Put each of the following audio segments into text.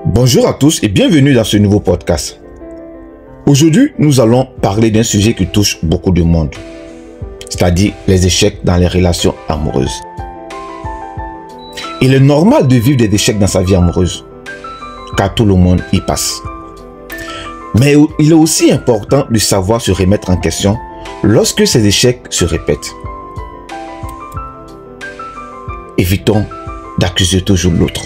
Bonjour à tous et bienvenue dans ce nouveau podcast. Aujourd'hui, nous allons parler d'un sujet qui touche beaucoup de monde, c'est-à-dire les échecs dans les relations amoureuses. Il est normal de vivre des échecs dans sa vie amoureuse, car tout le monde y passe. Mais il est aussi important de savoir se remettre en question lorsque ces échecs se répètent. Évitons d'accuser toujours l'autre.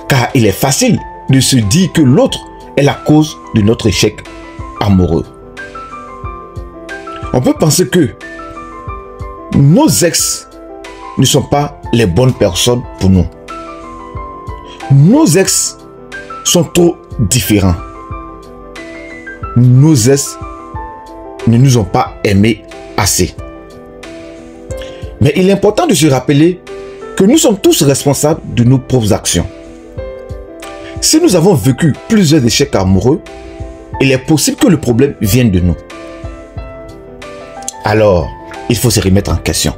Car il est facile de se dire que l'autre est la cause de notre échec amoureux. On peut penser que nos ex ne sont pas les bonnes personnes pour nous. Nos ex sont trop différents. Nos ex ne nous ont pas aimés assez. Mais il est important de se rappeler que nous sommes tous responsables de nos propres actions. Si nous avons vécu plusieurs échecs amoureux, il est possible que le problème vienne de nous. Alors, il faut se remettre en question.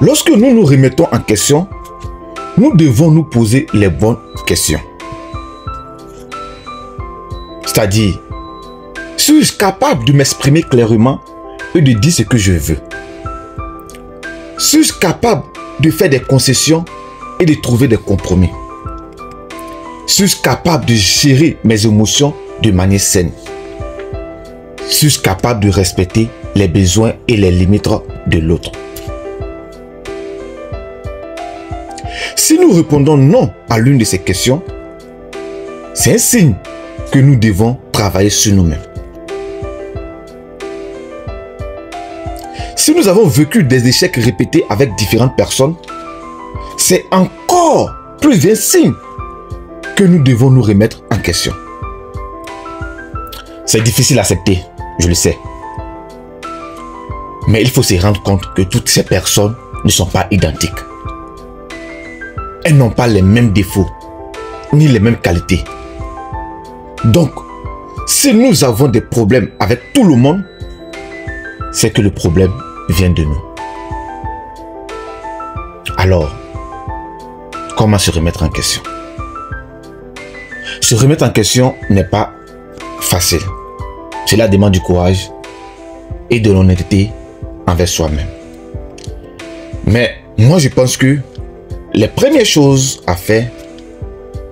Lorsque nous nous remettons en question, nous devons nous poser les bonnes questions. C'est-à-dire, suis-je capable de m'exprimer clairement et de dire ce que je veux? Suis-je capable de faire des concessions et de trouver des compromis? Suis-je capable de gérer mes émotions de manière saine? Suis-je capable de respecter les besoins et les limites de l'autre? Si nous répondons non à l'une de ces questions, c'est un signe que nous devons travailler sur nous-mêmes. Si nous avons vécu des échecs répétés avec différentes personnes, c'est encore plus un signe que nous devons nous remettre en question. C'est difficile à accepter, je le sais. Mais il faut se rendre compte que toutes ces personnes ne sont pas identiques. Elles n'ont pas les mêmes défauts, ni les mêmes qualités. Donc, si nous avons des problèmes avec tout le monde, c'est que le problème vient de nous. Alors, comment se remettre en question? Se remettre en question n'est pas facile. Cela demande du courage et de l'honnêteté envers soi-même. Mais moi, je pense que les premières choses à faire,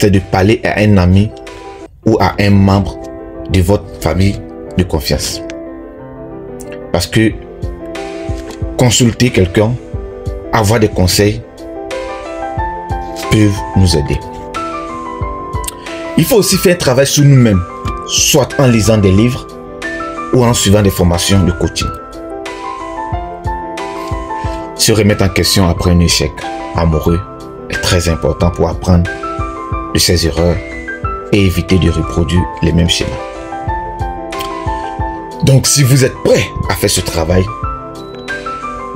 c'est de parler à un ami ou à un membre de votre famille de confiance. Parce que consulter quelqu'un, avoir des conseils, peuvent nous aider. Il faut aussi faire un travail sur nous-mêmes, soit en lisant des livres ou en suivant des formations de coaching. Se remettre en question après un échec amoureux est très important pour apprendre de ses erreurs et éviter de reproduire les mêmes schémas. Donc, si vous êtes prêt à faire ce travail,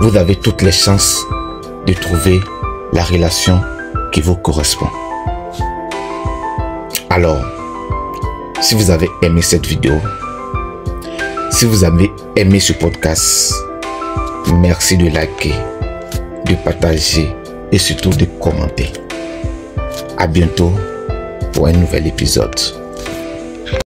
vous avez toutes les chances de trouver la relation qui vous correspond. Alors, si vous avez aimé cette vidéo, si vous avez aimé ce podcast, merci de liker, de partager et surtout de commenter. À bientôt pour un nouvel épisode.